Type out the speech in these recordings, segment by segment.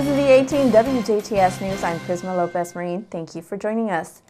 This is the 18 WJTS News. I'm Prisma Lopez-Marin. Thank you for joining us.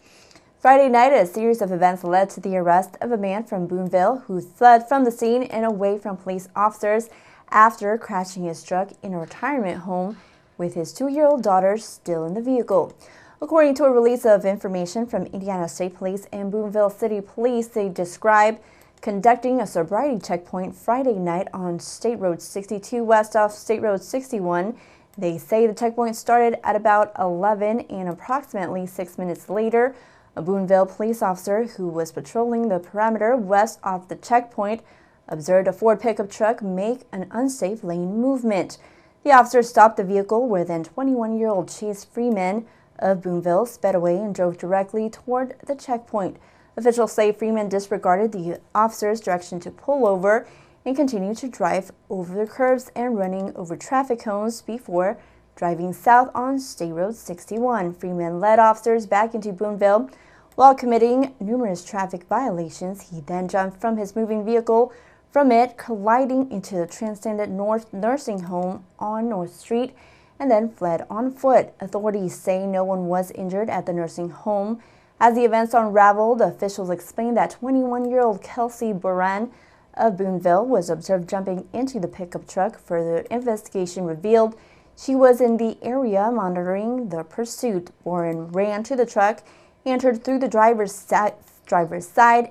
Friday night, a series of events led to the arrest of a man from Boonville who fled from the scene and away from police officers after crashing his truck in a retirement home with his 2-year-old daughter still in the vehicle. According to a release of information from Indiana State Police and Boonville City Police, they describe conducting a sobriety checkpoint Friday night on State Road 62 west off State Road 61. They say the checkpoint started at about 11 and approximately 6 minutes later, a Boonville police officer who was patrolling the perimeter west of the checkpoint observed a Ford pickup truck make an unsafe lane movement. The officer stopped the vehicle where then 21-year-old Chase Freeman of Boonville sped away and drove directly toward the checkpoint. Officials say Freeman disregarded the officer's direction to pull over and continued to drive over the curbs and running over traffic cones before driving south on State Road 61. Freeman led officers back into Boonville while committing numerous traffic violations. He then jumped from his moving vehicle from it, colliding into the Transcendent North nursing home on North Street, and then fled on foot. Authorities say no one was injured at the nursing home. As the events unraveled, officials explained that 21-year-old Kelsey Boran of Boonville was observed jumping into the pickup truck. Further investigation revealed she was in the area monitoring the pursuit. Boran ran to the truck, entered through the driver's side,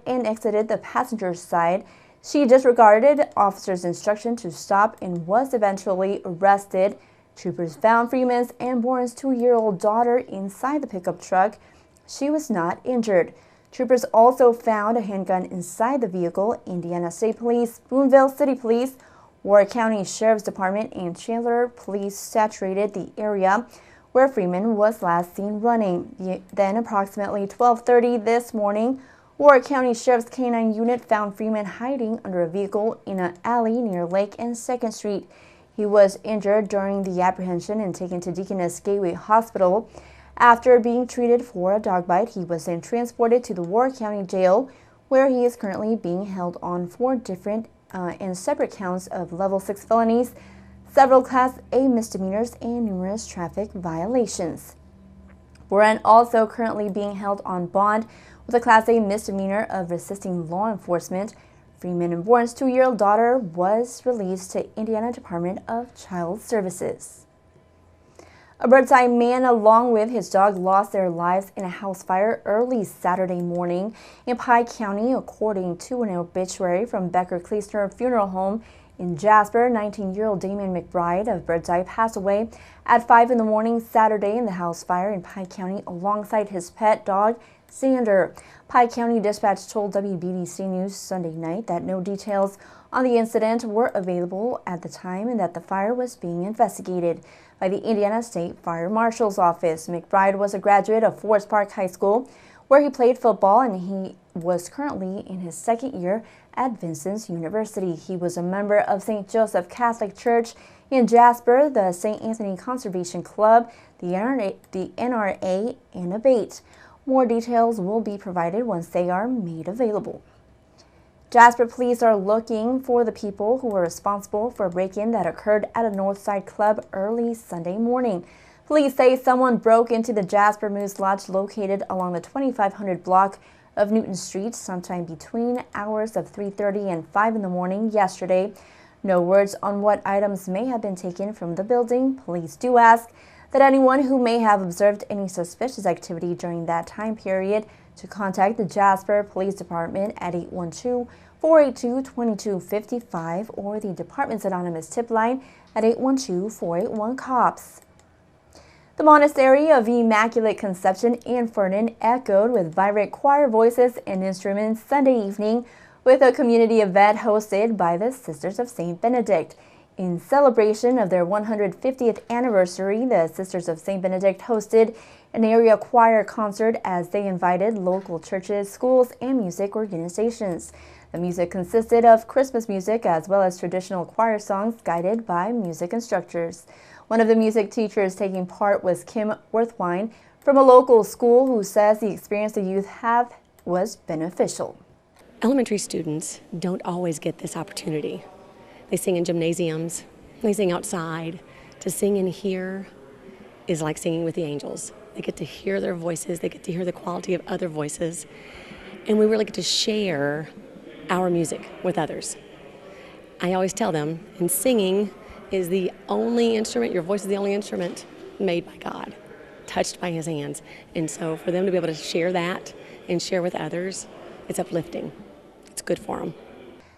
and exited the passenger's side. She disregarded officers' instruction to stop and was eventually arrested. Troopers found Freeman's and Boran's 2-year-old daughter inside the pickup truck. She was not injured. Troopers also found a handgun inside the vehicle. Indiana State Police, Boonville City Police, Warwick County Sheriff's Department, and Chandler Police saturated the area where Freeman was last seen running. Then, approximately 12:30 this morning, Warwick County Sheriff's K-9 unit found Freeman hiding under a vehicle in an alley near Lake and 2nd Street. He was injured during the apprehension and taken to Deaconess Gateway Hospital. After being treated for a dog bite, he was then transported to the Warwick County Jail, where he is currently being held on 4 different and separate counts of level 6 felonies, several Class A misdemeanors, and numerous traffic violations. Boran also currently being held on bond with a Class A misdemeanor of resisting law enforcement. Freeman and Boran's 2-year-old daughter was released to Indiana Department of Child Services. A Birdseye man along with his dog lost their lives in a house fire early Saturday morning in Pike County, according to an obituary from Becker Kleesner Funeral Home in Jasper. 19-year-old Damon McBride of Birdseye passed away at 5 in the morning Saturday in the house fire in Pike County alongside his pet dog, Sander. Pike County Dispatch told WBDC News Sunday night that no details on the incident were available at the time and that the fire was being investigated by the Indiana State Fire Marshal's Office. McBride was a graduate of Forest Park High School, where he played football, and he was currently in his 2nd year at Vincent's University. He was a member of St. Joseph Catholic Church in Jasper, the St. Anthony Conservation Club, the NRA, and Abate. More details will be provided once they are made available. Jasper police are looking for the people who were responsible for a break-in that occurred at a Northside club early Sunday morning. Police say someone broke into the Jasper Moose Lodge located along the 2500 block of Newton Street sometime between hours of 3:30 and 5 in the morning yesterday. No words on what items may have been taken from the building. Police do ask that anyone who may have observed any suspicious activity during that time period to contact the Jasper Police Department at 812-482-2255 or the department's anonymous tip line at 812-481-COPS. The Monastery of Immaculate Conception in Fernan echoed with vibrant choir voices and instruments Sunday evening with a community event hosted by the Sisters of St. Benedict. In celebration of their 150th anniversary, the Sisters of St. Benedict hosted an area choir concert as they invited local churches, schools, and music organizations. The music consisted of Christmas music as well as traditional choir songs guided by music instructors. One of the music teachers taking part was Kim Worthwine from a local school who says the experience the youth have was beneficial. Elementary students don't always get this opportunity. They sing in gymnasiums, they sing outside. To sing in here is like singing with the angels. They get to hear their voices, they get to hear the quality of other voices, and we really get to share our music with others. I always tell them, and singing is the only instrument, your voice is the only instrument made by God, touched by His hands. And so for them to be able to share that and share with others, it's uplifting. It's good for them.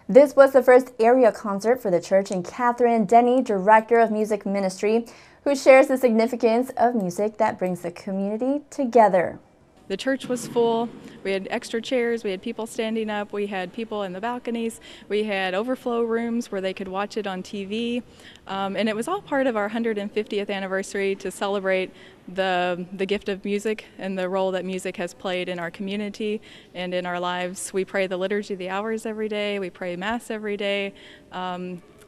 This was the first area concert for the church, and Catherine Denny, Director of Music Ministry, who shares the significance of music that brings the community together. The church was full. We had extra chairs, we had people standing up, we had people in the balconies, we had overflow rooms where they could watch it on TV, and it was all part of our 150th anniversary to celebrate the gift of music and the role that music has played in our community and in our lives. We pray the Liturgy of the Hours every day, we pray Mass every day,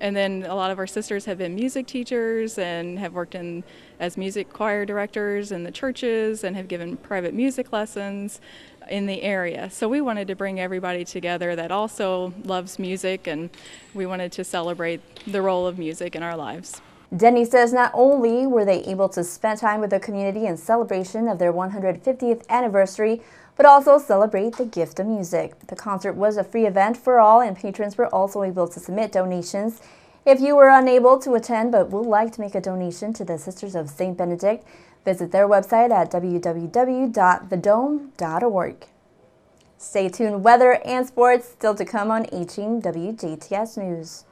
and then a lot of our sisters have been music teachers and have worked as music choir directors in the churches and have given private music lessons in the area. So we wanted to bring everybody together that also loves music, and we wanted to celebrate the role of music in our lives. Denny says not only were they able to spend time with the community in celebration of their 150th anniversary, but also celebrate the gift of music. The concert was a free event for all, and patrons were also able to submit donations. If you were unable to attend but would like to make a donation to the Sisters of St. Benedict, visit their website at www.thedome.org. Stay tuned. Weather and sports still to come on 18 WJTS News.